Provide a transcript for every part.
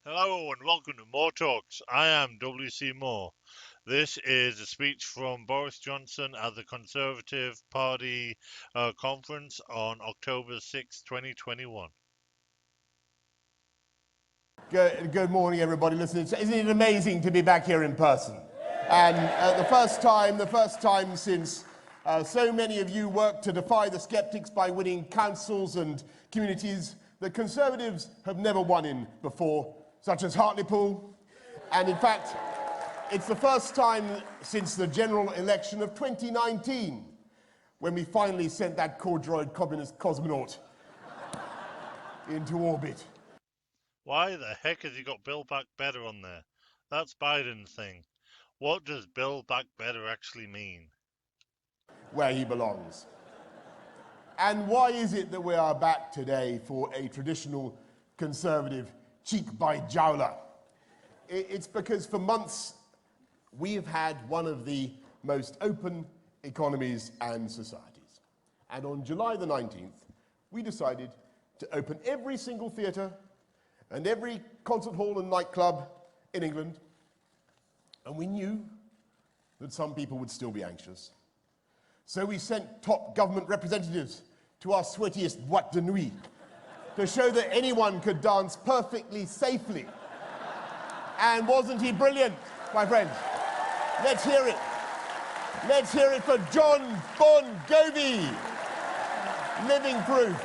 Hello and welcome to More Talks. I am W.C. Moore. This is a speech from Boris Johnson at the Conservative Party conference on October 6, 2021. Good morning, everybody. Listen, isn't it amazing to be back here in person? And the first time since so many of you worked to defy the skeptics by winning councils and communities that Conservatives have never won in before, such as Hartlepool. And in fact, it's the first time since the general election of 2019 when we finally sent that core-droid communist cosmonaut into orbit. Why the heck has he got Build Back Better on there? That's Biden's thing. What does Build Back Better actually mean? Where he belongs. And why is it that we are back today for a traditional Conservative cheek by jowler? It's because for months we've had one of the most open economies and societies. And on July the 19th, we decided to open every single theatre and every concert hall and nightclub in England. And we knew that some people would still be anxious. So we sent top government representatives to our sweatiest boîte de nuit to show that anyone could dance perfectly safely. And wasn't he brilliant, my friends? Let's hear it. Let's hear it for John Bon Jovi. Living proof.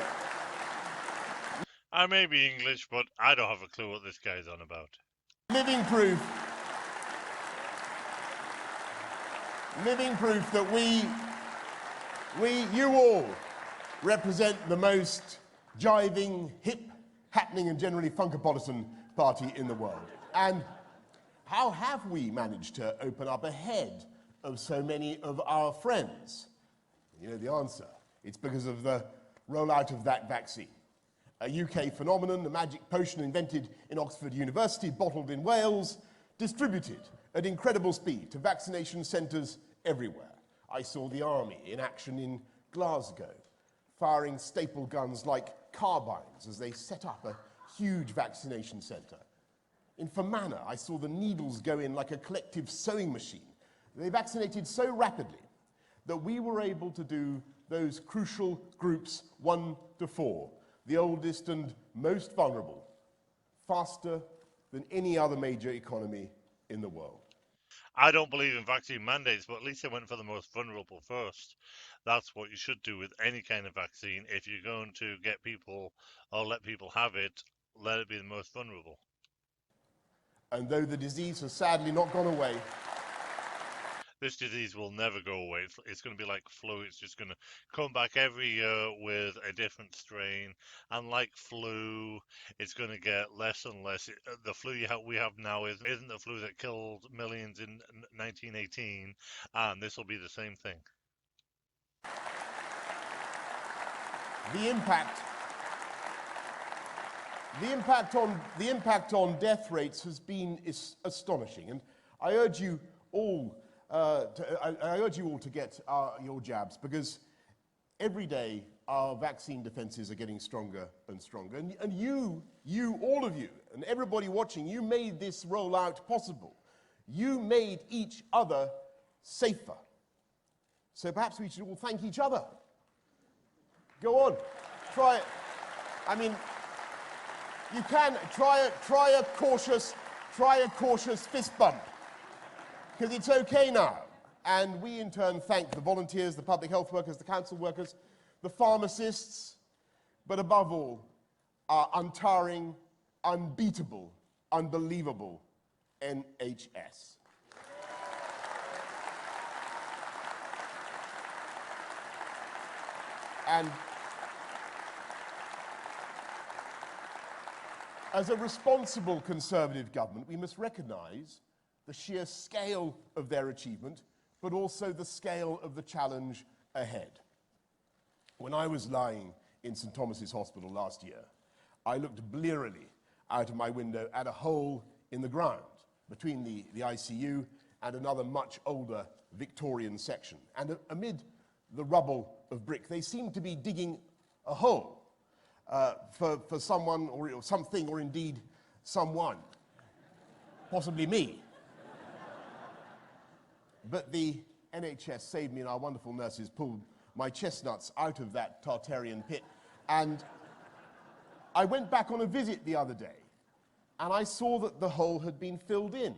I may be English, but I don't have a clue what this guy's on about. Living proof. Living proof that you all represent the most jiving, hip, happening and generally funkopolitan party in the world. And how have we managed to open up ahead of so many of our friends? You know the answer. It's because of the rollout of that vaccine. A UK phenomenon, a magic potion invented in Oxford University, bottled in Wales, distributed at incredible speed to vaccination centres everywhere. I saw the army in action in Glasgow, firing staple guns like carbines as they set up a huge vaccination centre. In Fermanagh, I saw the needles go in like a collective sewing machine. They vaccinated so rapidly that we were able to do those crucial groups 1 to 4, the oldest and most vulnerable, faster than any other major economy in the world. I don't believe in vaccine mandates, but at least they went for the most vulnerable first. That's what you should do with any kind of vaccine. If you're going to get people or let people have it, let it be the most vulnerable. And though the disease has sadly not gone away, this disease will never go away. It's going to be like flu. It's just going to come back every year with a different strain. And like flu, it's going to get less and less. The flu we have now isn't the flu that killed millions in 1918, and this will be the same thing. The impact on death rates has been astonishing, and I urge you all to get your jabs, because every day our vaccine defenses are getting stronger and stronger. And you, all of you, and everybody watching, you made this rollout possible. You made each other safer. So perhaps we should all thank each other. Go on, try it. I mean, you can try a cautious fist bump, because it's okay now. And we in turn thank the volunteers, the public health workers, the council workers, the pharmacists, but above all, our untiring, unbeatable, unbelievable NHS. And as a responsible Conservative government, we must recognise the sheer scale of their achievement, but also the scale of the challenge ahead. When I was lying in St Thomas's Hospital last year, I looked blearily out of my window at a hole in the ground between the ICU and another much older Victorian section. And amid the rubble of brick, they seemed to be digging a hole for someone or something, or indeed someone, possibly me. But the NHS saved me, and our wonderful nurses pulled my chestnuts out of that Tartarian pit. And I went back on a visit the other day, and I saw that the hole had been filled in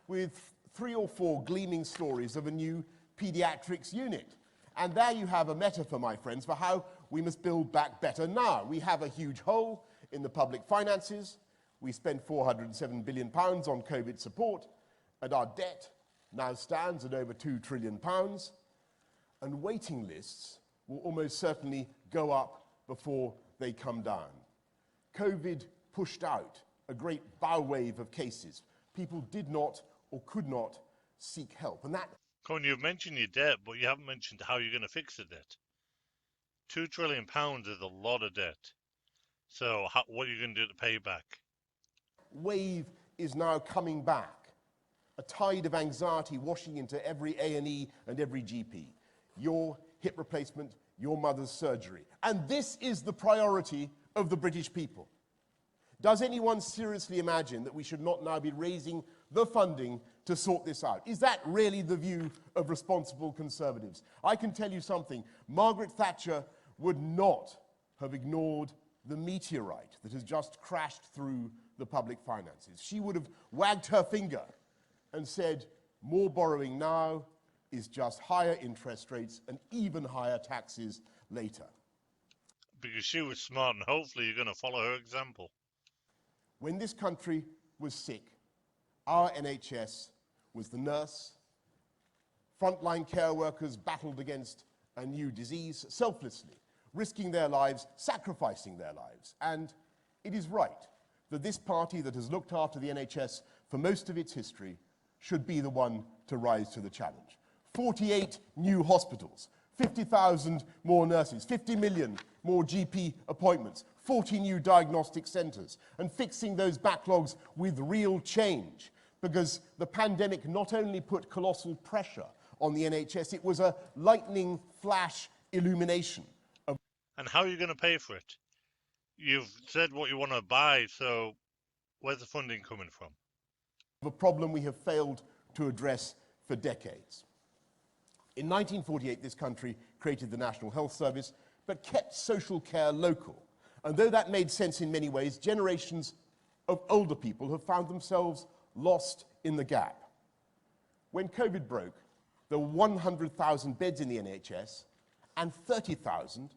with 3 or 4 gleaming stories of a new paediatrics unit. And there you have a metaphor, my friends, for how we must build back better now. We have a huge hole in the public finances. We spent £407 billion on COVID support, and our debt now stands at over £2 trillion. And waiting lists will almost certainly go up before they come down. COVID pushed out a great bow wave of cases. People did not or could not seek help. And that... Colin, you've mentioned your debt, but you haven't mentioned how you're going to fix the debt. £2 trillion is a lot of debt. So what are you going to do to pay back? Wave is now coming back. A tide of anxiety washing into every A&E and every GP. Your hip replacement, your mother's surgery. And this is the priority of the British people. Does anyone seriously imagine that we should not now be raising the funding to sort this out? Is that really the view of responsible Conservatives? I can tell you something. Margaret Thatcher would not have ignored the meteorite that has just crashed through the public finances. She would have wagged her finger and said, more borrowing now is just higher interest rates and even higher taxes later. Because she was smart, and hopefully you're going to follow her example. When this country was sick, our NHS was the nurse. Frontline care workers battled against a new disease selflessly, risking their lives, sacrificing their lives. And it is right that this party that has looked after the NHS for most of its history should be the one to rise to the challenge. 48 new hospitals, 50,000 more nurses, 50 million more GP appointments, 40 new diagnostic centres, and fixing those backlogs with real change. Because the pandemic not only put colossal pressure on the NHS, it was a lightning flash illumination. And how are you going to pay for it? You've said what you want to buy, so where's the funding coming from? A problem we have failed to address for decades. In 1948, this country created the National Health Service, but kept social care local. And though that made sense in many ways, generations of older people have found themselves lost in the gap. When COVID broke, there were 100,000 beds in the NHS and 30,000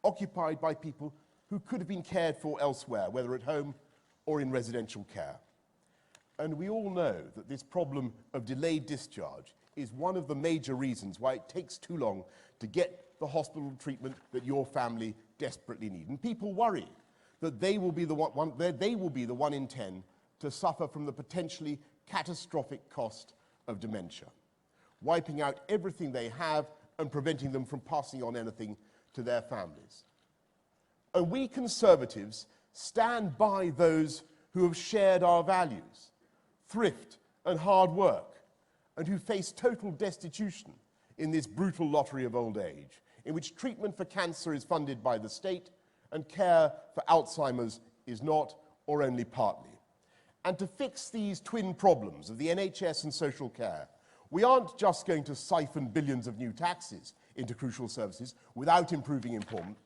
occupied by people who could have been cared for elsewhere, whether at home or in residential care. And we all know that this problem of delayed discharge is one of the major reasons why it takes too long to get the hospital treatment that your family desperately need. And people worry that they will be the one in 10 to suffer from the potentially catastrophic cost of dementia, wiping out everything they have and preventing them from passing on anything to their families. And we Conservatives stand by those who have shared our values, thrift and hard work, and who face total destitution in this brutal lottery of old age, in which treatment for cancer is funded by the state and care for Alzheimer's is not, or only partly. And to fix these twin problems of the NHS and social care, we aren't just going to siphon billions of new taxes into crucial services without improving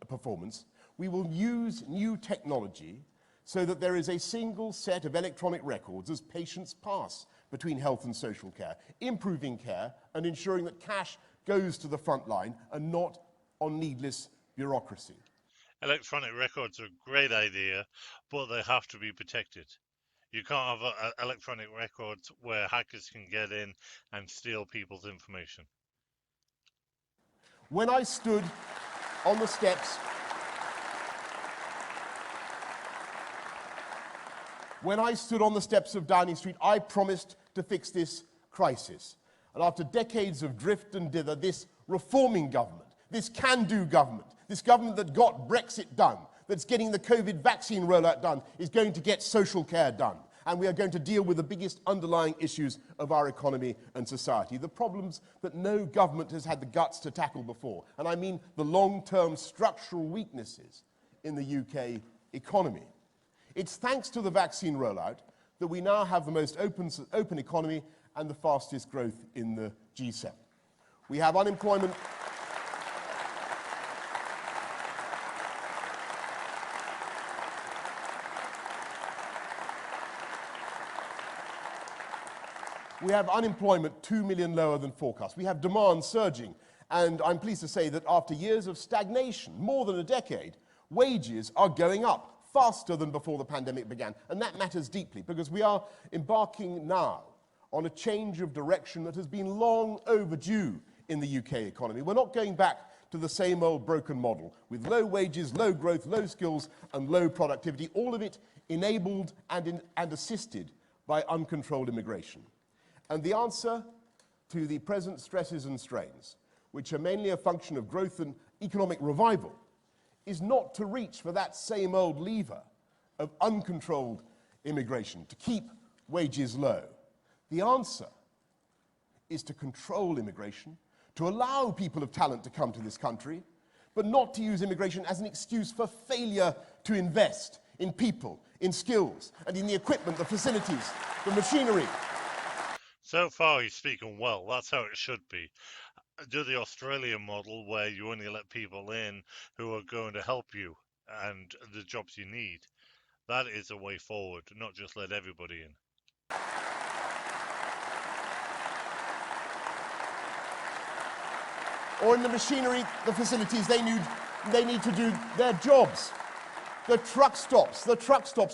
performance. We will use new technology so that there is a single set of electronic records as patients pass between health and social care, improving care and ensuring that cash goes to the front line and not on needless bureaucracy. Electronic records are a great idea, but they have to be protected. You can't have electronic records where hackers can get in and steal people's information. When I stood on the steps of Downing Street, I promised to fix this crisis. And after decades of drift and dither, this reforming government, this can-do government, this government that got Brexit done, that's getting the COVID vaccine rollout done, is going to get social care done. And we are going to deal with the biggest underlying issues of our economy and society, the problems that no government has had the guts to tackle before. And I mean the long-term structural weaknesses in the UK economy. It's thanks to the vaccine rollout that we now have the most open economy and the fastest growth in the G7. We have unemployment. We have unemployment 2 million lower than forecast. We have demand surging. And I'm pleased to say that after years of stagnation, more than a decade, wages are going up faster than before the pandemic began. And that matters deeply because we are embarking now on a change of direction that has been long overdue in the UK economy. We're not going back to the same old broken model with low wages, low growth, low skills, and low productivity, all of it enabled and assisted by uncontrolled immigration. And the answer to the present stresses and strains, which are mainly a function of growth and economic revival, is not to reach for that same old lever of uncontrolled immigration, to keep wages low. The answer is to control immigration, to allow people of talent to come to this country, but not to use immigration as an excuse for failure to invest in people, in skills, and in the equipment, the facilities, the machinery. So far, he's speaking well. That's how it should be. Do the Australian model where you only let people in who are going to help you and the jobs you need. That is a way forward, not just let everybody in. Or in the machinery, the facilities, they need to do their jobs. The truck stops,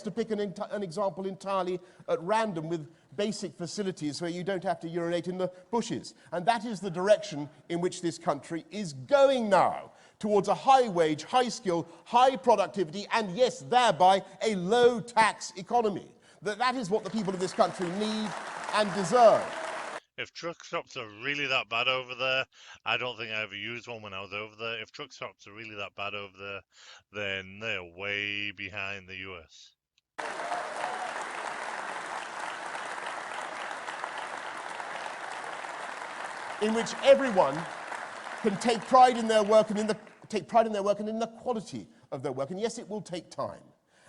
to pick an example entirely at random, with basic facilities where you don't have to urinate in the bushes. And that is the direction in which this country is going now, towards a high-wage, high-skill, high productivity, and yes, thereby a low-tax economy. That is what the people of this country need and deserve. If truck stops are really that bad over there, I don't think I ever used one when I was over there. If truck stops are really that bad over there, then they're way behind the US. In which everyone can take pride in their work and in the quality of their work. And yes, it will take time,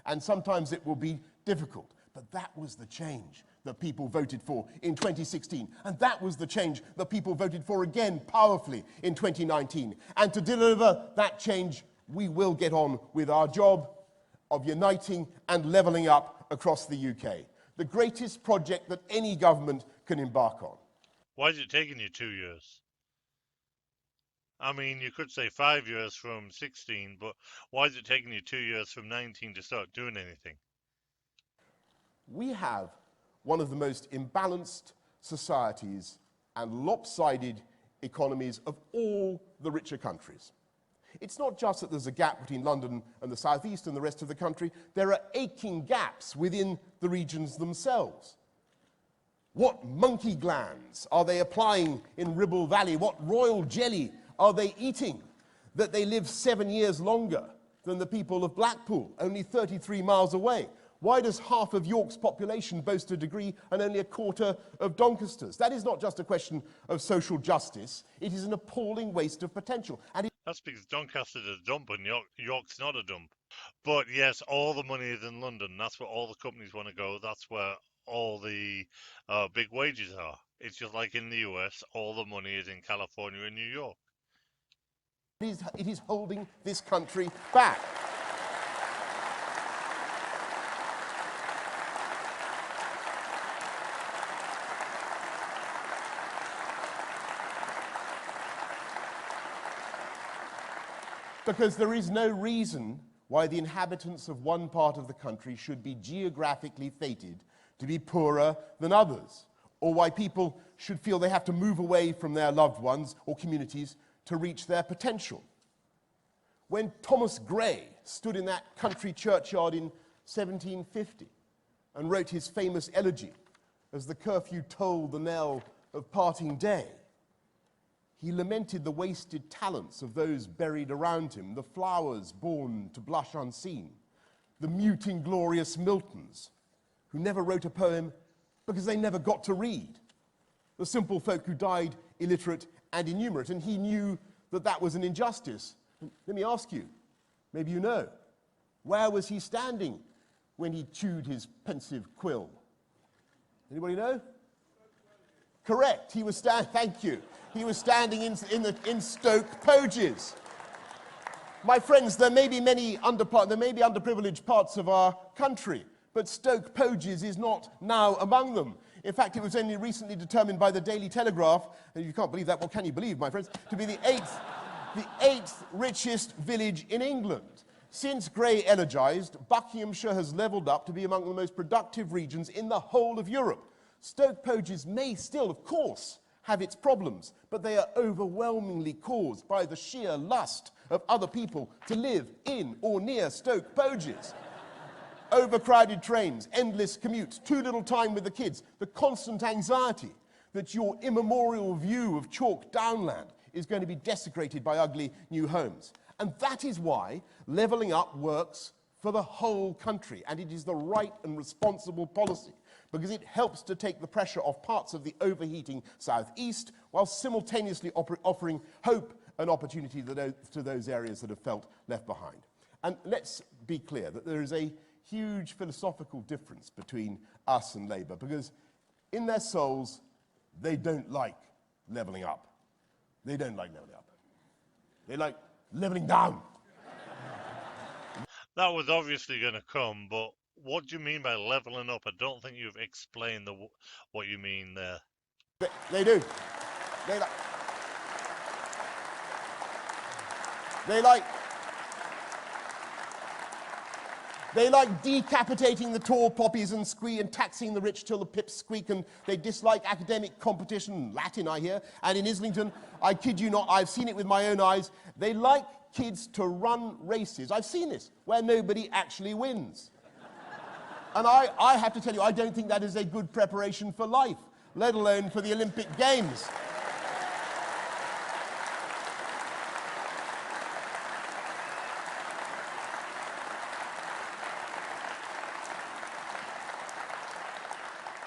and sometimes it will be difficult, but that was the change that people voted for in 2016. And that was the change that people voted for again powerfully in 2019. And to deliver that change, we will get on with our job of uniting and levelling up across the UK. The greatest project that any government can embark on. Why is it taking you 2 years? I mean, you could say 5 years from 16, but why is it taking you 2 years from 19 to start doing anything? We have one of the most imbalanced societies and lopsided economies of all the richer countries. It's not just that there's a gap between London and the southeast and the rest of the country. There are aching gaps within the regions themselves. What monkey glands are they applying in Ribble Valley? What royal jelly are they eating that they live 7 years longer than the people of Blackpool, only 33 miles away? Why does half of York's population boast a degree and only a quarter of Doncaster's? That is not just a question of social justice. It is an appalling waste of potential. And that's because Doncaster's a dump and York's not a dump. But yes, all the money is in London. That's where all the companies want to go. That's where all the big wages are. It's just like in the US, all the money is in California and New York. It is holding this country back. Because there is no reason why the inhabitants of one part of the country should be geographically fated to be poorer than others, or why people should feel they have to move away from their loved ones or communities to reach their potential. When Thomas Gray stood in that country churchyard in 1750 and wrote his famous elegy as the curfew tolled the knell of parting day, he lamented the wasted talents of those buried around him, the flowers born to blush unseen, the mute inglorious Miltons, who never wrote a poem because they never got to read, the simple folk who died illiterate and innumerate, and he knew that that was an injustice. Let me ask you, maybe you know, where was he standing when he chewed his pensive quill? Anybody know? Correct. He was thank you. He was standing in Stoke Poges. My friends, there may be underprivileged parts of our country, but Stoke Poges is not now among them. In fact, it was only recently determined by the Daily Telegraph, and you can't believe that, what can you believe, my friends, to be the eighth richest village in England. Since Grey elegized, Buckinghamshire has levelled up to be among the most productive regions in the whole of Europe. Stoke Poges may still, of course, have its problems, but they are overwhelmingly caused by the sheer lust of other people to live in or near Stoke Poges. Overcrowded trains, endless commutes, too little time with the kids, the constant anxiety that your immemorial view of chalk downland is going to be desecrated by ugly new homes. And that is why levelling up works for the whole country, and it is the right and responsible policy, because it helps to take the pressure off parts of the overheating southeast, while simultaneously offering hope and opportunity to those areas that have felt left behind. And let's be clear that there is a huge philosophical difference between us and Labour, because in their souls, they don't like levelling up. They don't like levelling up. They like levelling down. That was obviously going to come, but what do you mean by levelling up? I don't think you've explained what you mean there. They do. They like decapitating the tall poppies and taxing the rich till the pips squeak, and they dislike academic competition, Latin I hear, and in Islington, I kid you not, I've seen it with my own eyes, they like kids to run races, I've seen this, where nobody actually wins. And I have to tell you, I don't think that is a good preparation for life, let alone for the Olympic Games.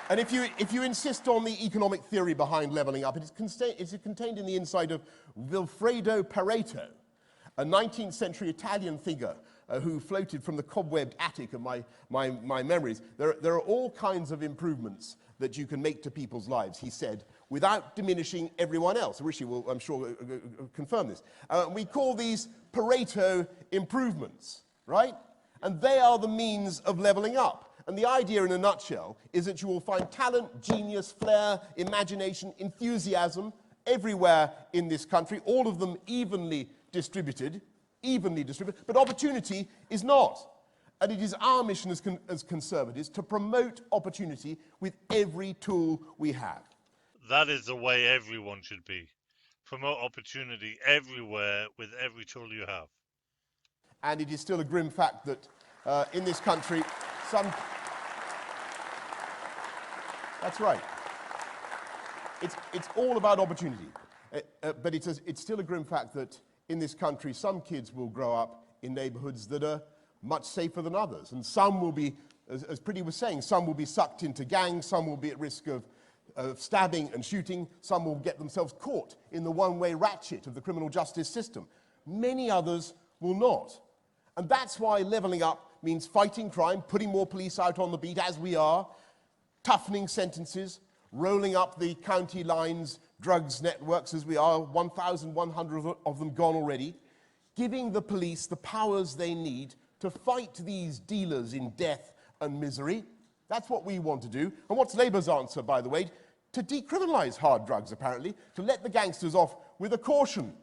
And if you insist on the economic theory behind levelling up, it's contained in the insight of Vilfredo Pareto, a 19th century Italian figure who floated from the cobwebbed attic of my memories. There are all kinds of improvements that you can make to people's lives, he said, without diminishing everyone else. Rishi will, I'm sure, confirm this. We call these Pareto improvements, right? And they are the means of levelling up. And the idea, in a nutshell, is that you will find talent, genius, flair, imagination, enthusiasm everywhere in this country, all of them evenly distributed, but opportunity is not. And it is our mission as Conservatives to promote opportunity with every tool we have. That is the way everyone should be. Promote opportunity everywhere with every tool you have. And it is still a grim fact that in this country, That's right. It's all about opportunity. But it's still a grim fact that in this country, some kids will grow up in neighborhoods that are much safer than others. And some will be, as Pretty was saying, some will be sucked into gangs, some will be at risk of stabbing and shooting, some will get themselves caught in the one-way ratchet of the criminal justice system. Many others will not. And that's why levelling up means fighting crime, putting more police out on the beat, as we are, toughening sentences, rolling up the county lines drugs networks, as we are, 1,100 of them gone already, giving the police the powers they need to fight these dealers in death and misery. That's what we want to do. And what's Labour's answer, by the way? To decriminalise hard drugs, apparently, to let the gangsters off with a caution.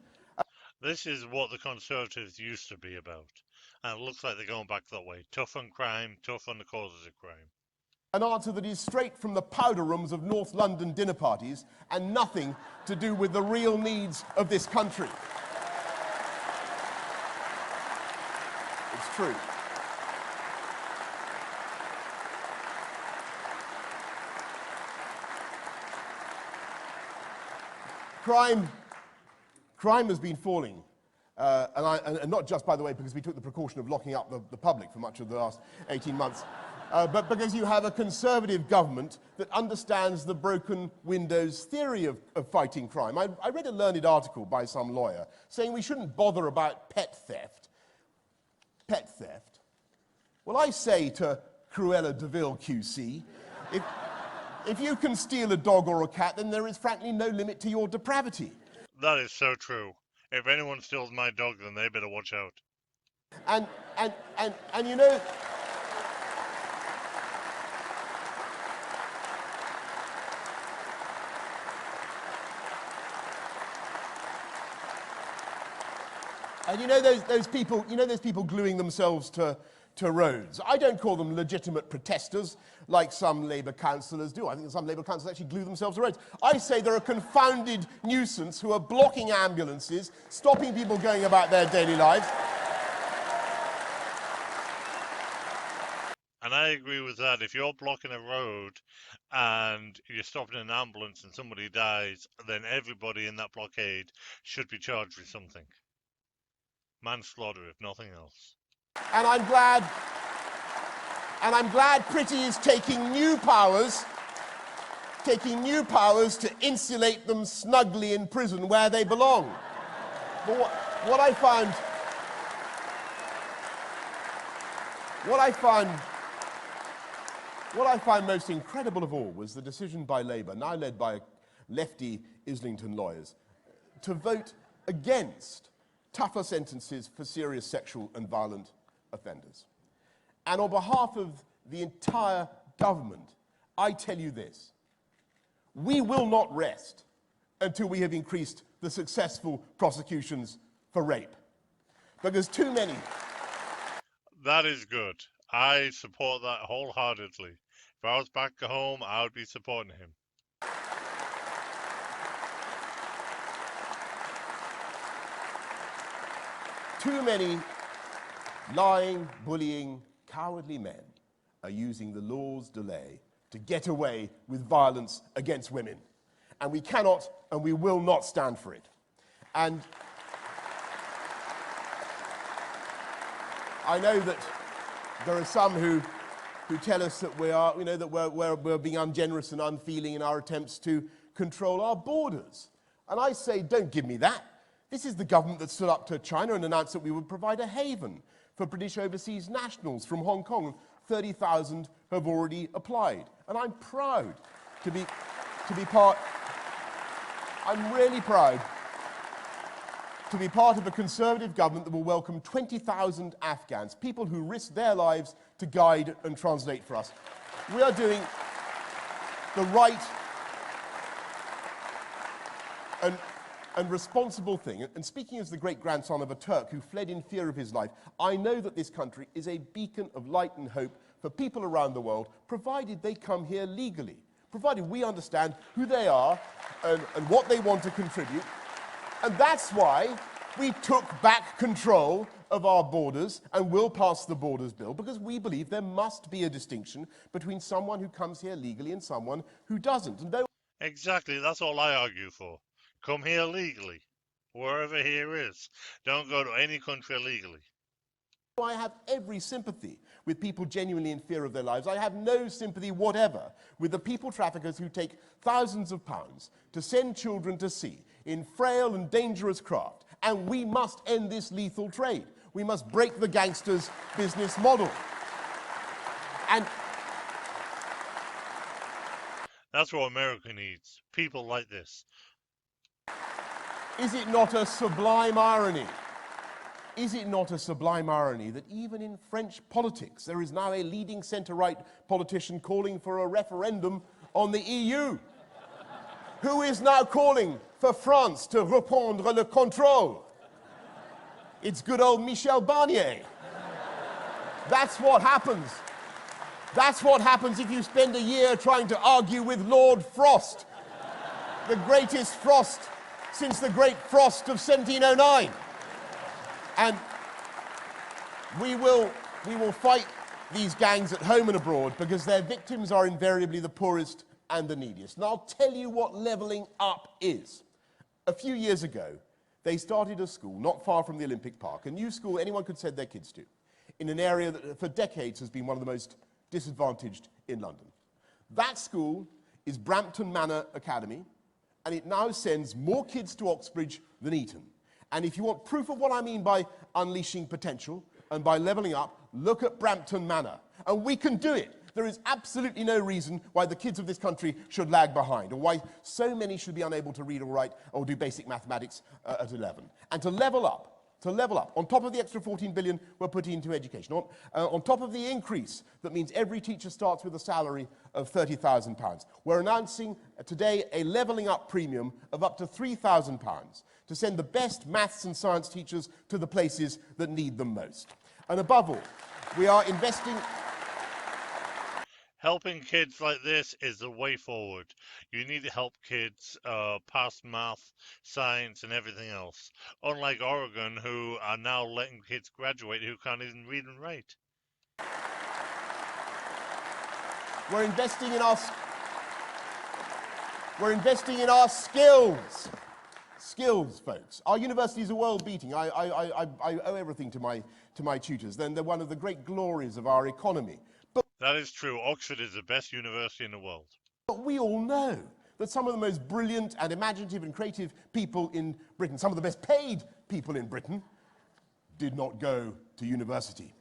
This is what the Conservatives used to be about. And it looks like they're going back that way. Tough on crime, tough on the causes of crime. An answer that is straight from the powder rooms of North London dinner parties and nothing to do with the real needs of this country. It's true. Crime has been falling, and not just, by the way, because we took the precaution of locking up the public for much of the last 18 months, but because you have a Conservative government that understands the broken windows theory of fighting crime. I read a learned article by some lawyer saying we shouldn't bother about pet theft. Pet theft? Well, I say to Cruella de Vil QC. If you can steal a dog or a cat, then there is frankly no limit to your depravity. That is so true. If anyone steals my dog, then they better watch out. And you know, those people gluing themselves to roads. I don't call them legitimate protesters like some Labour councillors do. I think some Labour councillors actually glue themselves to roads. I say they're a confounded nuisance who are blocking ambulances, stopping people going about their daily lives. And I agree with that. If you're blocking a road and you're stopping an ambulance and somebody dies, then everybody in that blockade should be charged with something. Manslaughter, if nothing else. And I'm glad Pretty is taking new powers to insulate them snugly in prison where they belong. But what I find most incredible of all was the decision by Labour, now led by lefty Islington lawyers, to vote against tougher sentences for serious sexual and violent offenders. And on behalf of the entire government, I tell you this: we will not rest until we have increased the successful prosecutions for rape. Because too many... That is good. I support that wholeheartedly. If I was back at home, I would be supporting him. Too many lying, bullying, cowardly men are using the law's delay to get away with violence against women. And we cannot and we will not stand for it. And I know that there are some who tell us that we're being ungenerous and unfeeling in our attempts to control our borders. And I say, don't give me that. This is the government that stood up to China and announced that we would provide a haven for British overseas nationals from Hong Kong. 30,000 have already applied. And I'm proud to be part... I'm really proud to be part of a Conservative government that will welcome 20,000 Afghans, people who risk their lives to guide and translate for us. We are doing the right and responsible thing. And speaking as the great-grandson of a Turk who fled in fear of his life, I know that this country is a beacon of light and hope for people around the world, provided they come here legally, provided we understand who they are and what they want to contribute. And that's why we took back control of our borders and will pass the Borders Bill, because we believe there must be a distinction between someone who comes here legally and someone who doesn't. And exactly, that's all I argue for. Come here legally, wherever here is. Don't go to any country illegally. I have every sympathy with people genuinely in fear of their lives. I have no sympathy whatever with the people traffickers who take thousands of pounds to send children to sea in frail and dangerous craft. And we must end this lethal trade. We must break the gangsters' business model. And that's what America needs. People like this. Is it not a sublime irony? Is it not a sublime irony that even in French politics there is now a leading centre-right politician calling for a referendum on the EU? Who is now calling for France to reprendre le contrôle? It's good old Michel Barnier. That's what happens. That's what happens if you spend a year trying to argue with Lord Frost, the greatest frost since the Great Frost of 1709. And we will fight these gangs at home and abroad because their victims are invariably the poorest and the neediest. And I'll tell you what levelling up is. A few years ago, they started a school not far from the Olympic Park, a new school anyone could send their kids to, in an area that for decades has been one of the most disadvantaged in London. That school is Brampton Manor Academy, and it now sends more kids to Oxbridge than Eton. And if you want proof of what I mean by unleashing potential and by levelling up, look at Brampton Manor. And we can do it. There is absolutely no reason why the kids of this country should lag behind, or why so many should be unable to read or write or do basic mathematics at 11. And to level up, on top of the extra 14 billion we're putting into education, on top of the increase that means every teacher starts with a salary of £30,000, we're announcing today a levelling up premium of up to £3,000 to send the best maths and science teachers to the places that need them most. And above all, we are investing... Helping kids like this is the way forward. You need to help kids pass math, science, and everything else. Unlike Oregon, who are now letting kids graduate who can't even read and write. We're investing in our skills. Skills, folks. Our universities are world-beating. I owe everything to my tutors. They're one of the great glories of our economy. That is true. Oxford is the best university in the world. But we all know that some of the most brilliant and imaginative and creative people in Britain, some of the best paid people in Britain, did not go to university.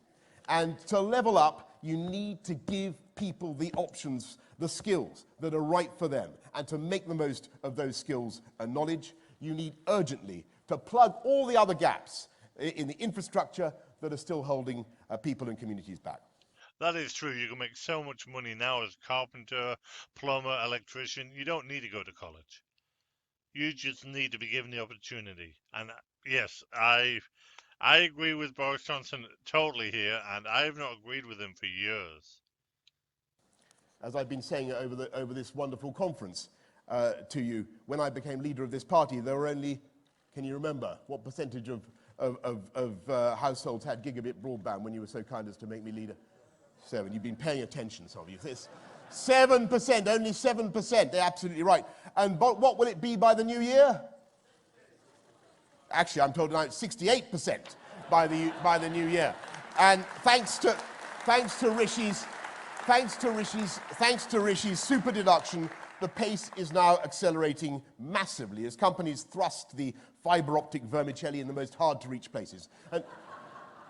And to level up, you need to give people the options, the skills that are right for them. And to make the most of those skills and knowledge, you need urgently to plug all the other gaps in the infrastructure that are still holding people and communities back. That is true. You can make so much money now as carpenter, plumber, electrician. You don't need to go to college. You just need to be given the opportunity. And yes, I agree with Boris Johnson totally here, and I have not agreed with him for years. As I've been saying over this wonderful conference to you, when I became leader of this party, there were only, can you remember, what percentage of households had gigabit broadband when you were so kind as to make me leader? 7. You've been paying attention, some of you. It's 7%, only 7%. They're absolutely right. And what will it be by the new year? Actually, I'm told now it's 68% by the new year. And thanks to Rishi's super deduction, the pace is now accelerating massively as companies thrust the fibre optic vermicelli in the most hard-to-reach places. And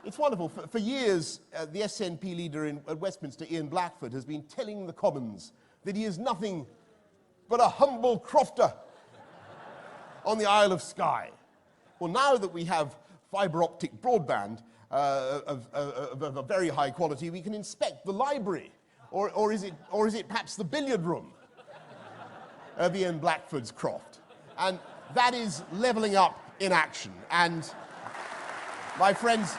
it's wonderful. For years, the SNP leader at Westminster, Ian Blackford, has been telling the Commons that he is nothing but a humble crofter on the Isle of Skye. Well, now that we have fibre optic broadband of a very high quality, we can inspect the library, or is it perhaps the billiard room of Ian Blackford's croft? And that is levelling up in action. And my friends,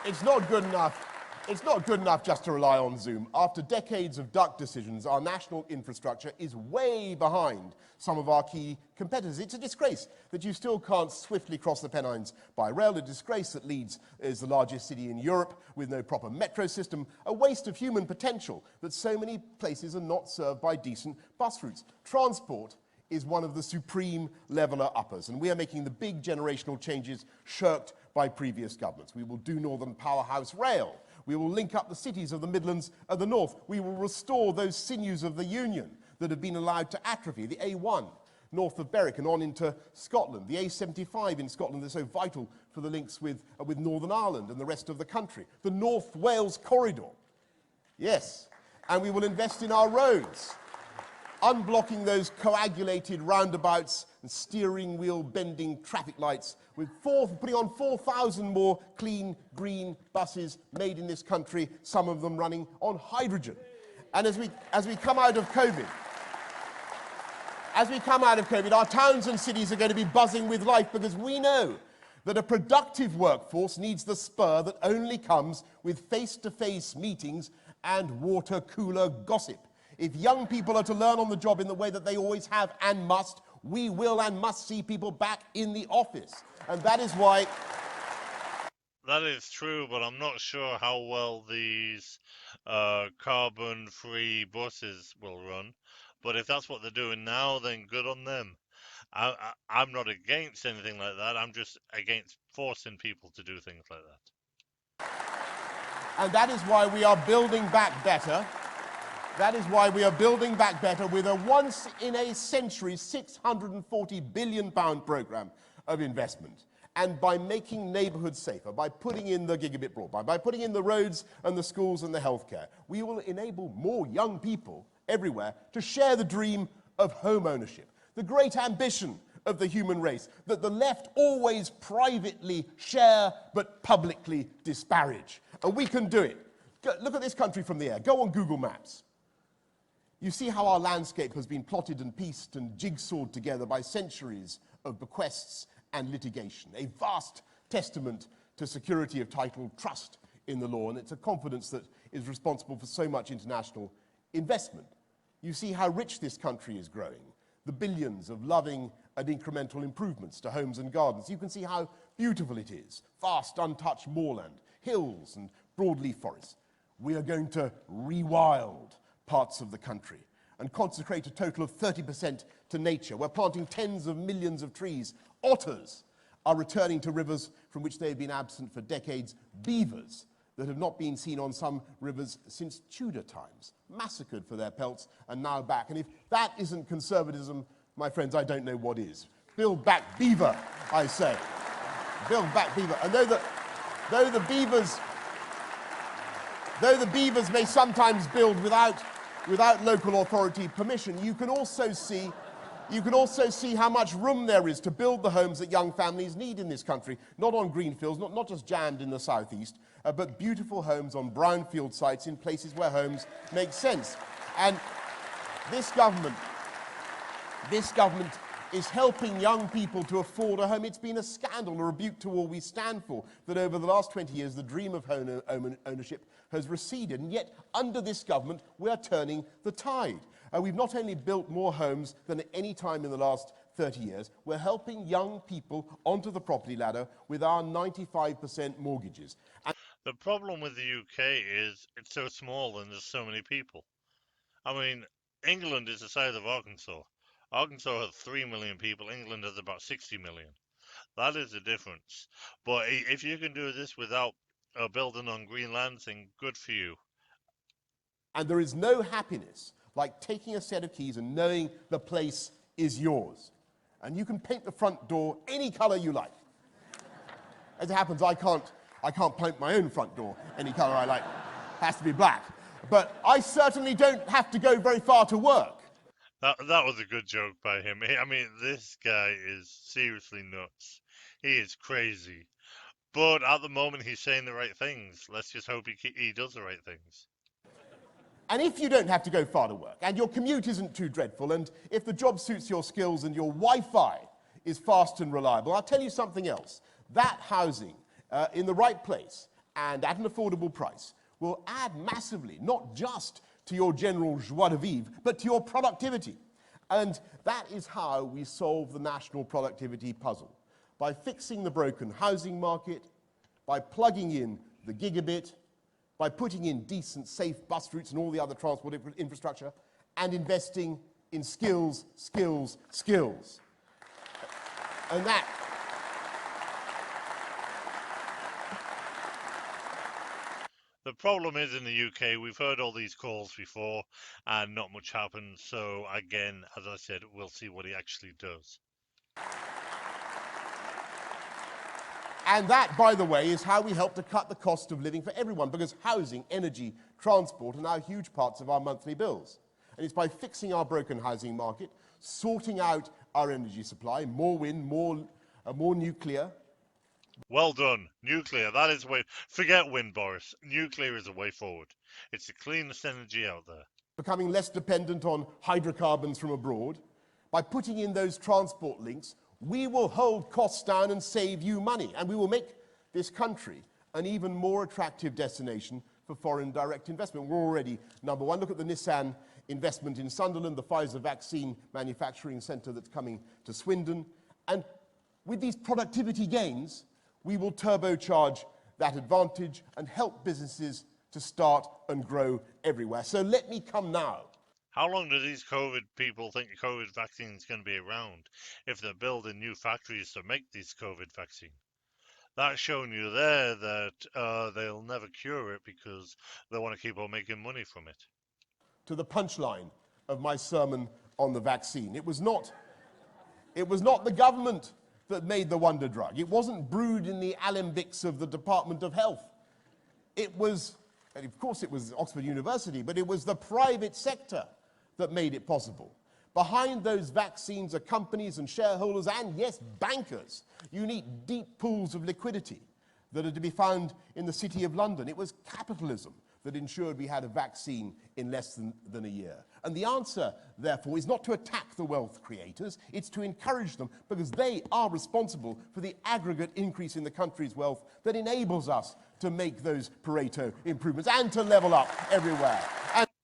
it's not good enough. It's not good enough just to rely on Zoom. After decades of duck decisions, our national infrastructure is way behind some of our key competitors. It's a disgrace that you still can't swiftly cross the Pennines by rail, a disgrace that Leeds is the largest city in Europe with no proper metro system, a waste of human potential that so many places are not served by decent bus routes. Transport is one of the supreme leveller uppers, and we are making the big generational changes shirked by previous governments. We will do Northern Powerhouse Rail. We will link up the cities of the Midlands and the North. We will restore those sinews of the Union that have been allowed to atrophy. The A1 north of Berwick and on into Scotland. The A75 in Scotland is so vital for the links with Northern Ireland and the rest of the country. The North Wales Corridor. Yes. And we will invest in our roads, unblocking those coagulated roundabouts and steering wheel bending traffic lights, with putting on 4,000 more clean, green buses made in this country, some of them running on hydrogen. And as we come out of COVID, our towns and cities are going to be buzzing with life, because we know that a productive workforce needs the spur that only comes with face-to-face meetings and water cooler gossip. If young people are to learn on the job in the way that they always have and must, we will and must see people back in the office. And that is why... That is true, but I'm not sure how well these carbon-free buses will run. But if that's what they're doing now, then good on them. I'm not against anything like that. I'm just against forcing people to do things like that. And that is why we are building back better. That is why we are building back better with a once-in-a-century £640 billion programme of investment. And by making neighborhoods safer, by putting in the gigabit broadband, by putting in the roads and the schools and the healthcare, we will enable more young people everywhere to share the dream of home ownership, the great ambition of the human race that the left always privately share but publicly disparage. And we can do it. Look at this country from the air. Go on Google Maps. You see how our landscape has been plotted and pieced and jigsawed together by centuries of bequests and litigation, a vast testament to security of title, trust in the law, and it's a confidence that is responsible for so much international investment. You see how rich this country is growing, the billions of loving and incremental improvements to homes and gardens. You can see how beautiful it is, vast, untouched moorland, hills and broadleaf forests. We are going to rewild parts of the country and consecrate a total of 30% to nature. We're planting tens of millions of trees. Otters are returning to rivers from which they've been absent for decades. Beavers that have not been seen on some rivers since Tudor times, massacred for their pelts and now back. And if that isn't conservatism, my friends, I don't know what is. Build back beaver, I say. Build back beaver. And though the beavers may sometimes build without local authority permission, you can also see how much room there is to build the homes that young families need in this country, not on greenfields, not just jammed in the southeast, but beautiful homes on brownfield sites in places where homes make sense. And this government is helping young people to afford a home. It's been a scandal, a rebuke to all we stand for, that over the last 20 years the dream of home ownership has receded, and yet under this government we are turning the tide. We've not only built more homes than at any time in the last 30 years, we're helping young people onto the property ladder with our 95% mortgages. And The problem with the UK is it's so small and there's so many people. I mean, England is the size of Arkansas. Arkansas has 3 million people, England has about 60 million. That is the difference. But if you can do this without building on green lands, then good for you. And there is no happiness like taking a set of keys and knowing the place is yours. And you can paint the front door any color you like. As it happens, I can't paint my own front door any color I like. It has to be black. But I certainly don't have to go very far to work. That was a good joke by him. I mean, this guy is seriously nuts. He is crazy. But at the moment, he's saying the right things. Let's just hope he does the right things. And if you don't have to go far to work, and your commute isn't too dreadful, and if the job suits your skills and your Wi-Fi is fast and reliable, I'll tell you something else. That housing in the right place and at an affordable price will add massively, not just to your general joie de vivre, but to your productivity. And that is how we solve the national productivity puzzle. By fixing the broken housing market, by plugging in the gigabit, by putting in decent, safe bus routes and all the other transport infrastructure, and investing in skills, skills, skills. And that The problem is in the UK, we've heard all these calls before and not much happens. So again, as I said, we'll see what he actually does. And that, by the way, is how we help to cut the cost of living for everyone, because housing, energy, transport are now huge parts of our monthly bills. And it's by fixing our broken housing market, sorting out our energy supply, more wind, more nuclear. Well done. Nuclear, that is way. Forget wind, Boris. Nuclear is a way forward. It's the cleanest energy out there. Becoming less dependent on hydrocarbons from abroad. By putting in those transport links, we will hold costs down and save you money, and we will make this country an even more attractive destination for foreign direct investment. We're already number one. Look at the Nissan investment in Sunderland, the Pfizer vaccine manufacturing centre that's coming to Swindon. And with these productivity gains, we will turbocharge that advantage and help businesses to start and grow everywhere. So let me come now. How long do these COVID people think the COVID vaccine is going to be around if they're building new factories to make these COVID vaccine? That's showing you there that they'll never cure it because they want to keep on making money from it. To the punchline of my sermon on the vaccine. It was not the government that made the wonder drug. It wasn't brewed in the alembics of the Department of Health. It was, and of course it was Oxford University, but it was the private sector that made it possible. Behind those vaccines are companies and shareholders and, yes, bankers. You need deep pools of liquidity that are to be found in the City of London. It was capitalism that ensured we had a vaccine in less than a year. And the answer, therefore, is not to attack the wealth creators, it's to encourage them, because they are responsible for the aggregate increase in the country's wealth that enables us to make those Pareto improvements and to level up everywhere.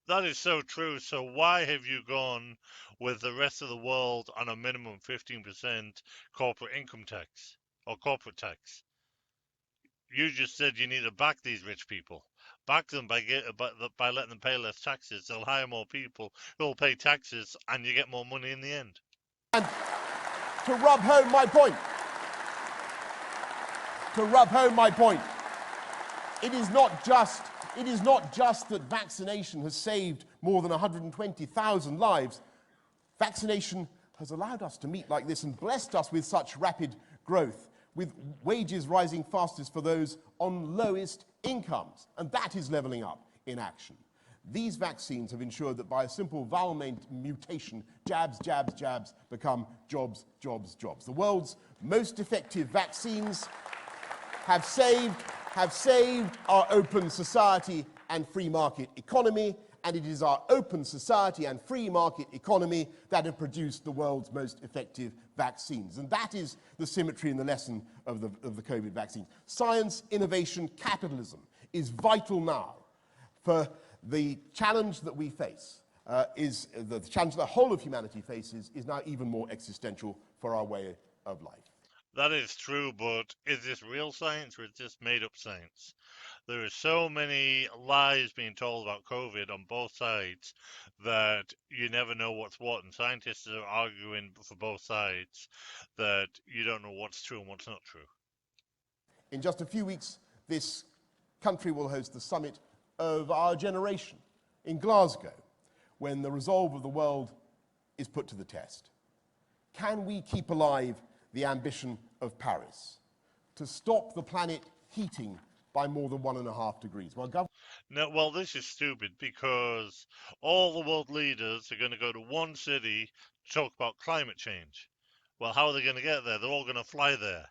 That is so true. So why have you gone with the rest of the world on a minimum 15% corporate income tax or corporate tax? You just said you need to back these rich people. Back them by letting them pay less taxes. They'll hire more people who'll pay taxes, and you get more money in the end. And to rub home my point, it is not just that vaccination has saved more than 120,000 lives. Vaccination has allowed us to meet like this and blessed us with such rapid growth, with wages rising fastest for those on lowest incomes. And that is levelling up in action. These vaccines have ensured that by a simple vowel mutation, jabs, jabs, jabs become jobs, jobs, jobs. The world's most effective vaccines have saved our open society and free market economy, and it is our open society and free market economy that have produced the world's most effective vaccines. And that is the symmetry in the lesson of the COVID vaccine. Science, innovation, capitalism is vital now for the challenge that we face, the challenge the whole of humanity faces is now even more existential for our way of life. That is true, but is this real science or is this made-up science? There are so many lies being told about COVID on both sides that you never know what's what, and scientists are arguing for both sides that you don't know what's true and what's not true. In just a few weeks, this country will host the summit of our generation in Glasgow, when the resolve of the world is put to the test. Can we keep alive the ambition of Paris to stop the planet heating by more than 1.5 degrees? Well, this is stupid because all the world leaders are going to go to one city to talk about climate change. Well, how are they going to get there? They're all going to fly there.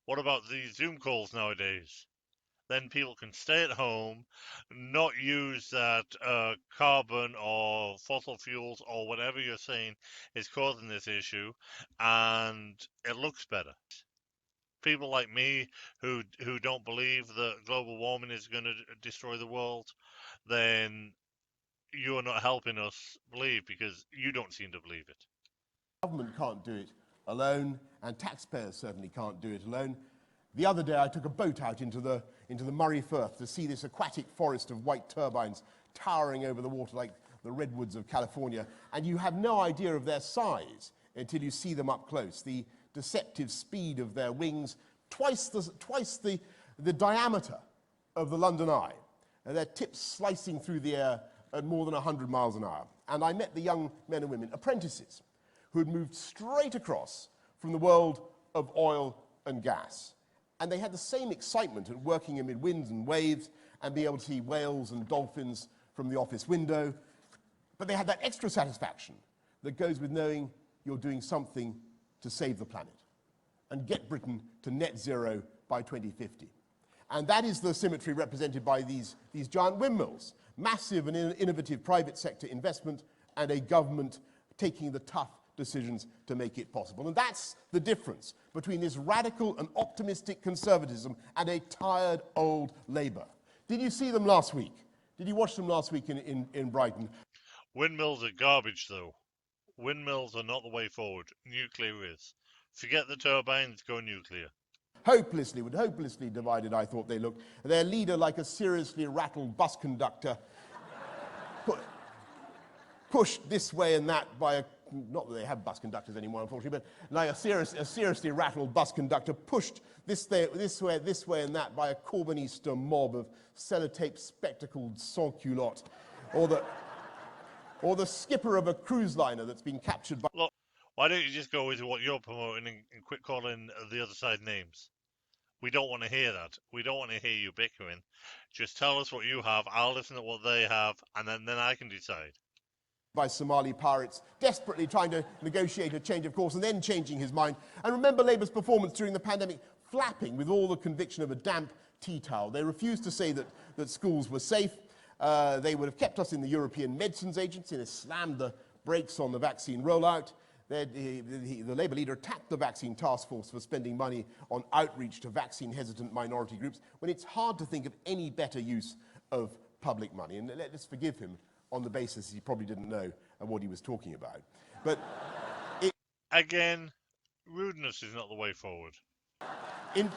What about these Zoom calls nowadays? Then people can stay at home, not use that carbon or fossil fuels or whatever you're saying is causing this issue, and it looks better. People like me who don't believe that global warming is going to destroy the world, then you're not helping us believe because you don't seem to believe it. Government can't do it alone, and taxpayers certainly can't do it alone. The other day I took a boat out into the Murray Firth to see this aquatic forest of white turbines towering over the water like the redwoods of California, and you have no idea of their size until you see them up close. The deceptive speed of their wings, twice the diameter of the London Eye, and their tips slicing through the air at more than 100 miles an hour. And I met the young men and women, apprentices, who had moved straight across from the world of oil and gas. And they had the same excitement at working amid winds and waves and being able to see whales and dolphins from the office window. But they had that extra satisfaction that goes with knowing you're doing something to save the planet and get Britain to net zero by 2050. And that is the symmetry represented by these giant windmills, massive and innovative private sector investment and a government taking the tough decisions to make it possible. And that's the difference between this radical and optimistic conservatism and a tired old Labour. Did you see them last week? Did you watch them last week in Brighton? Windmills are garbage, though. Windmills are not the way forward. Nuclear is. Forget the turbines, go nuclear. Hopelessly divided, I thought they looked. Their leader, like a seriously rattled bus conductor, pushed this way and that by a, not that they have bus conductors anymore, unfortunately, but like a seriously rattled bus conductor pushed this way and that by a Corbynista mob of sellotape spectacled sans-culottes, or the skipper of a cruise liner that's been captured by... Why don't you just go with what you're promoting and quit calling the other side names? We don't want to hear that. We don't want to hear you bickering. Just tell us what you have. I'll listen to what they have, and then I can decide. By Somali pirates, desperately trying to negotiate a change of course and then changing his mind. And remember Labour's performance during the pandemic, flapping with all the conviction of a damp tea towel. They refused to say that schools were safe. They would have kept us in the European Medicines Agency and slammed the brakes on the vaccine rollout. The Labour leader attacked the vaccine task force for spending money on outreach to vaccine-hesitant minority groups when it's hard to think of any better use of public money. And let's forgive him on the basis he probably didn't know what he was talking about. But again, rudeness is not the way forward. In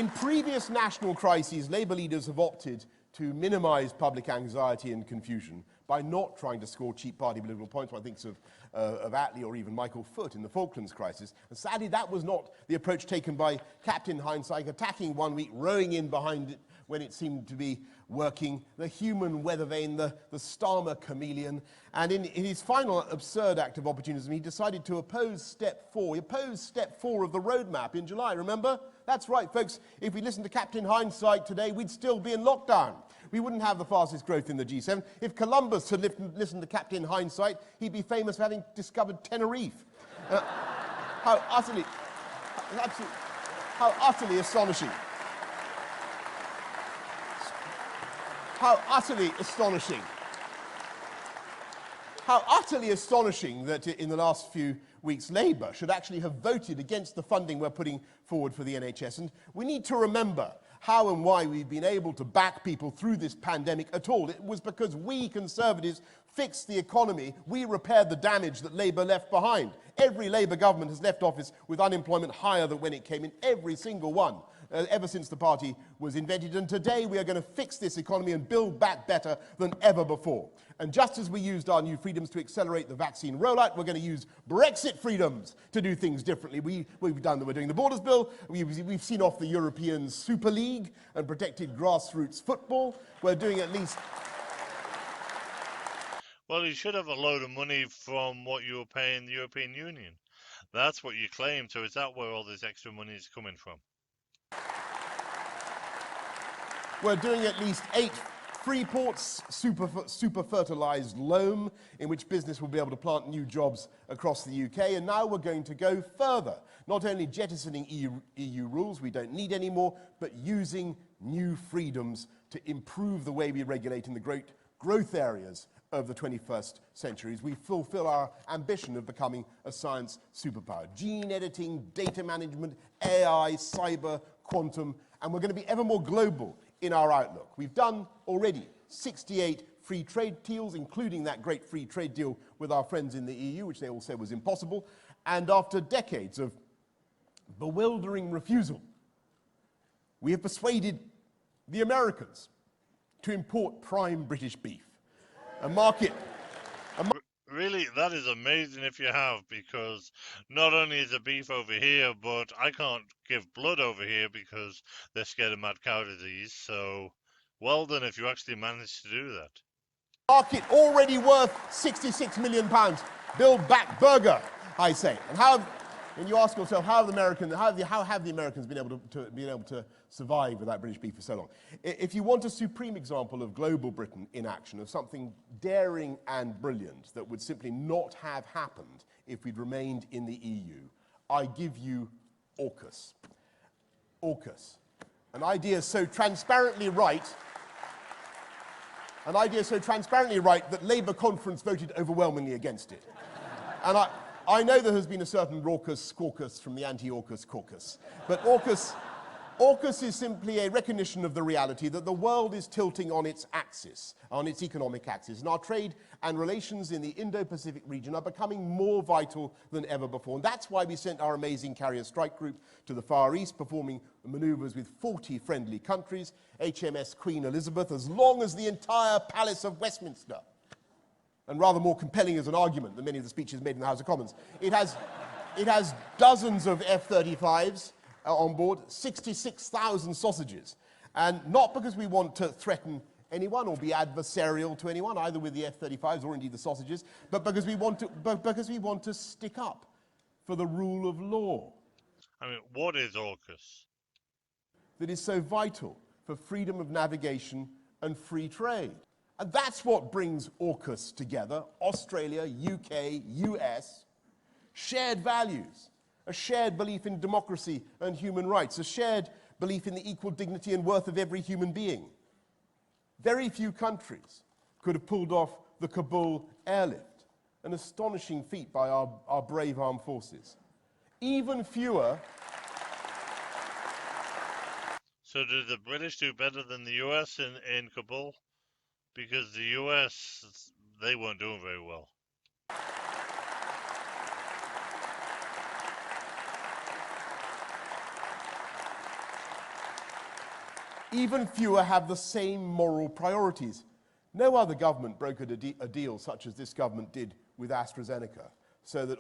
previous national crises, Labour leaders have opted to minimise public anxiety and confusion by not trying to score cheap party political points. One thinks of Attlee or even Michael Foot in the Falklands crisis. And sadly, that was not the approach taken by Captain Hindsight, attacking one week, rowing in behind it when it seemed to be working, the human weather vane, the Starmer chameleon. And in his final absurd act of opportunism, he decided to oppose step 4. He opposed step 4 of the roadmap in July, remember? That's right, folks. If we listened to Captain Hindsight today, we'd still be in lockdown. We wouldn't have the fastest growth in the G7. If Columbus had listened to Captain Hindsight, he'd be famous for having discovered Tenerife. How utterly astonishing. How utterly astonishing. How utterly astonishing that in the last few weeks Labour should actually have voted against the funding we're putting forward for the NHS. And we need to remember how and why we've been able to back people through this pandemic at all. It was because we Conservatives fixed the economy. We repaired the damage that Labour left behind. Every Labour government has left office with unemployment higher than when it came in, every single one, ever since the party was invented. And today we are going to fix this economy and build back better than ever before. And just as we used our new freedoms to accelerate the vaccine rollout, we're going to use Brexit freedoms to do things differently. We're doing the Borders Bill, we've seen off the European Super League and protected grassroots football. We're doing at least... Well, you should have a load of money from what you were paying the European Union. That's what you claim, so is that where all this extra money is coming from? We're doing at least 8 free ports, super fertilised loam, in which business will be able to plant new jobs across the UK. And now we're going to go further, not only jettisoning EU rules we don't need anymore, but using new freedoms to improve the way we regulate in the great growth areas of the 21st century as we fulfill our ambition of becoming a science superpower. Gene editing, data management, AI, cyber, quantum, and we're going to be ever more global in our outlook. We've done already 68 free trade deals, including that great free trade deal with our friends in the EU, which they all said was impossible. And after decades of bewildering refusal, we have persuaded the Americans to import prime British beef. A market. Really, that is amazing if you have, because not only is the beef over here, but I can't give blood over here because they're scared of mad cow disease. So, well done if you actually managed to do that. Market already worth £66 million. Build back burger, I say. And you ask yourself, how have the Americans been able to survive without British beef for so long? If you want a supreme example of global Britain in action, of something daring and brilliant that would simply not have happened if we'd remained in the EU, I give you AUKUS. AUKUS. An idea so transparently right that Labour conference voted overwhelmingly against it. And I know there has been a certain raucous caucus from the anti-AUKUS caucus, but AUKUS is simply a recognition of the reality that the world is tilting on its axis, on its economic axis, and our trade and relations in the Indo-Pacific region are becoming more vital than ever before. And that's why we sent our amazing carrier strike group to the Far East, performing manoeuvres with 40 friendly countries, HMS Queen Elizabeth, as long as the entire Palace of Westminster. And rather more compelling as an argument than many of the speeches made in the House of Commons. It has dozens of F-35s on board, 66,000 sausages, And not because we want to threaten anyone or be adversarial to anyone, either with the F-35s or indeed the sausages, but because we want to stick up for the rule of law. I mean, what is AUKUS? That is so vital for freedom of navigation and free trade. And that's what brings AUKUS together, Australia, UK, US, shared values, a shared belief in democracy and human rights, a shared belief in the equal dignity and worth of every human being. Very few countries could have pulled off the Kabul airlift, an astonishing feat by our brave armed forces. Even fewer... So did the British do better than the US in Kabul? Because the US, they weren't doing very well. Even fewer have the same moral priorities. No other government brokered a deal such as this government did with AstraZeneca, so that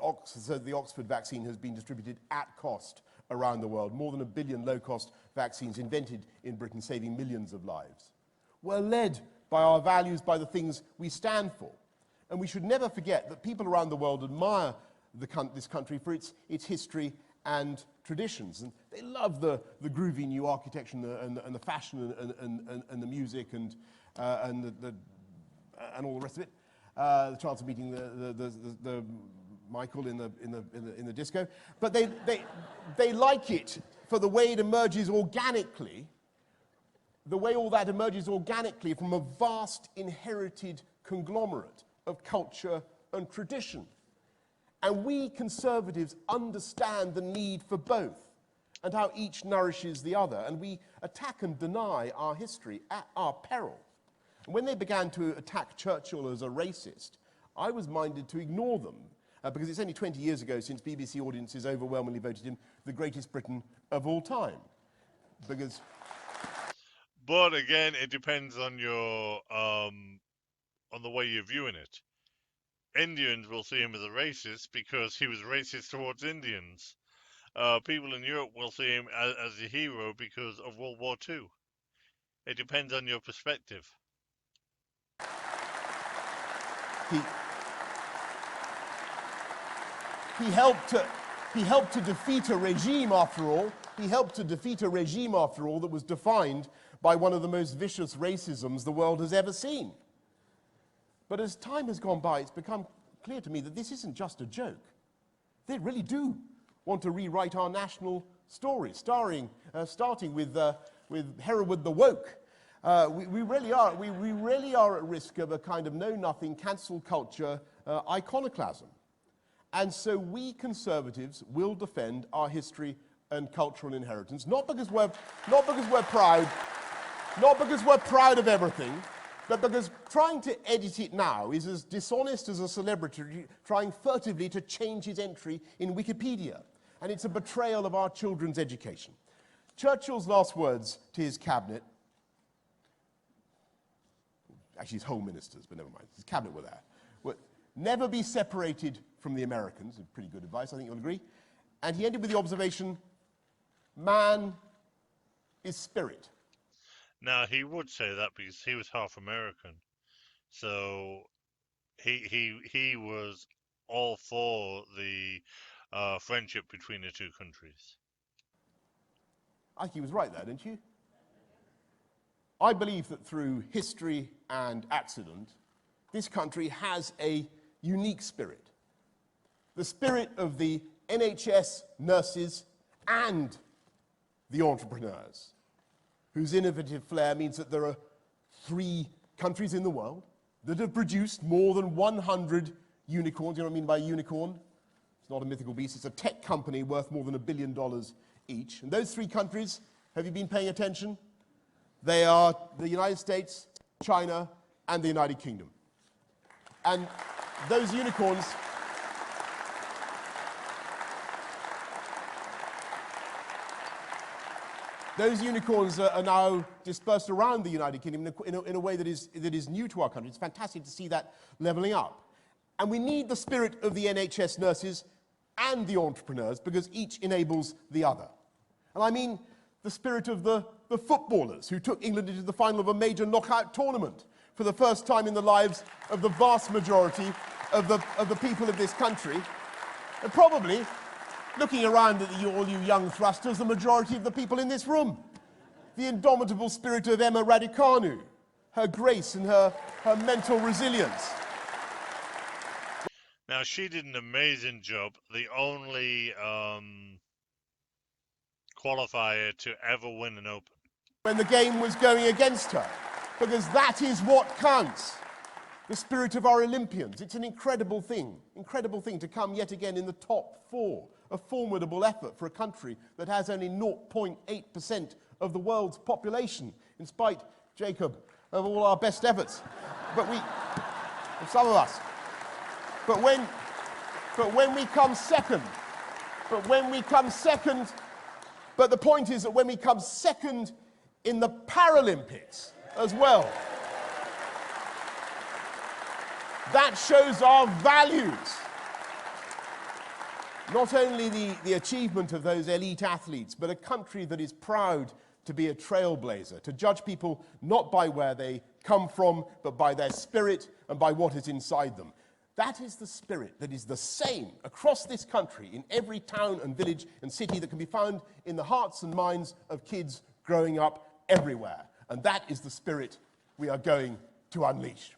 the Oxford vaccine has been distributed at cost around the world. More than 1 billion low-cost vaccines invented in Britain, saving millions of lives. We're led by our values, by the things we stand for. And we should never forget that people around the world admire this country for its history and traditions. And they love the groovy new architecture and the fashion and the music and all the rest of it. The chance of meeting the Michael in the disco. But they like it for the way it emerges organically, the way all that emerges organically from a vast inherited conglomerate of culture and tradition. And we Conservatives understand the need for both and how each nourishes the other. And we attack and deny our history at our peril. And when they began to attack Churchill as a racist, I was minded to ignore them because it's only 20 years ago since BBC audiences overwhelmingly voted him the greatest Briton of all time. Because... But again, it depends on your on the way you're viewing it. Indians will see him as a racist because he was racist towards Indians. People in Europe will see him as a hero because of World War II. It depends on your perspective. He helped to defeat a regime, after all. He helped to defeat a regime, after all, that was defined by one of the most vicious racisms the world has ever seen. But as time has gone by, it's become clear to me that this isn't just a joke. They really do want to rewrite our national story, starting with Hereward the Woke. We really are at risk of a kind of know-nothing cancel culture iconoclasm. And so we Conservatives will defend our history and cultural inheritance, not because we're proud of everything, but because trying to edit it now is as dishonest as a celebrity trying furtively to change his entry in Wikipedia. And it's a betrayal of our children's education. Churchill's last words to his cabinet, actually his home ministers, but never mind, his cabinet were there, were, never be separated from the Americans. Pretty good advice, I think you'll agree. And he ended with the observation, man is spirit. Now, he would say that because he was half American. So he was all for the friendship between the two countries. I think he was right there, didn't you? I believe that through history and accident, this country has a unique spirit. The spirit of the NHS nurses and the entrepreneurs, whose innovative flair means that there are 3 countries in the world that have produced more than 100 unicorns. You know what I mean by unicorn? It's not a mythical beast, it's a tech company worth more than $1 billion each. And those 3 countries, have you been paying attention? They are the United States, China, and the United Kingdom. And those unicorns... Those unicorns are now dispersed around the United Kingdom in a way that is new to our country. It's fantastic to see that levelling up. And we need the spirit of the NHS nurses and the entrepreneurs because each enables the other. And I mean the spirit of the the footballers who took England into the final of a major knockout tournament for the first time in the lives of the vast majority of the people of this country, and probably, looking around at all you young thrusters, the majority of the people in this room. The indomitable spirit of Emma Raducanu, her grace and her mental resilience. Now, she did an amazing job. The only qualifier to ever win an Open. When the game was going against her, because that is what counts. The spirit of our Olympians. It's an incredible thing to come yet again in the top 4. A formidable effort for a country that has only 0.8% of the world's population, in spite, Jacob, of all our best efforts. But some of us. But when we come second, but the point is that when we come second in the Paralympics as well, that shows our values. Not only the achievement of those elite athletes, but a country that is proud to be a trailblazer, to judge people not by where they come from, but by their spirit and by what is inside them. That is the spirit that is the same across this country, in every town and village and city, that can be found in the hearts and minds of kids growing up everywhere. And that is the spirit we are going to unleash.